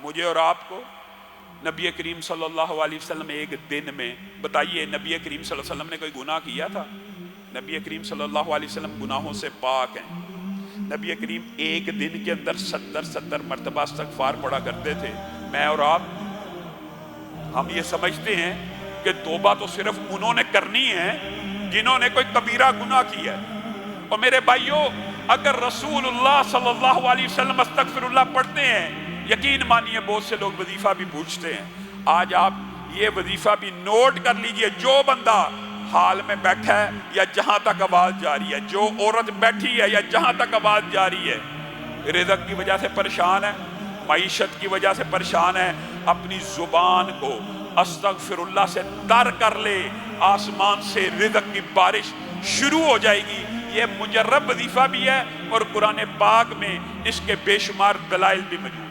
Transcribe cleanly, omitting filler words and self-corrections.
مجھے اور آپ کو نبی کریم صلی اللہ علیہ وسلم ایک دن میں، بتائیے نبی کریم صلی اللہ علیہ وسلم نے کوئی گناہ کیا تھا؟ نبی کریم صلی اللہ علیہ وسلم گناہوں سے پاک ہیں۔ نبی کریم ایک دن کے اندر 70 مرتبہ استغفار پڑھا کرتے تھے۔ میں اور آپ ہم یہ سمجھتے ہیں کہ توبہ تو صرف انہوں نے کرنی ہے جنہوں نے کوئی کبیرہ گناہ کیا ہے۔ اور میرے بھائیوں، اگر رسول اللہ صلی اللہ علیہ وسلم استغفرللہ پڑھتے ہیں، یقین مانیے بہت سے لوگ وظیفہ بھی پوچھتے ہیں۔ آج آپ یہ وظیفہ بھی نوٹ کر لیجئے، جو بندہ حال میں بیٹھا ہے یا جہاں تک آواز جاری ہے، جو عورت بیٹھی ہے یا جہاں تک آواز جاری ہے، رزق کی وجہ سے پریشان ہے، معیشت کی وجہ سے پریشان ہے، اپنی زبان کو استغفراللہ سے تر کر لے، آسمان سے رزق کی بارش شروع ہو جائے گی۔ یہ مجرب وظیفہ بھی ہے اور قرآن پاک میں اس کے بے شمار دلائل بھی موجود ہیں۔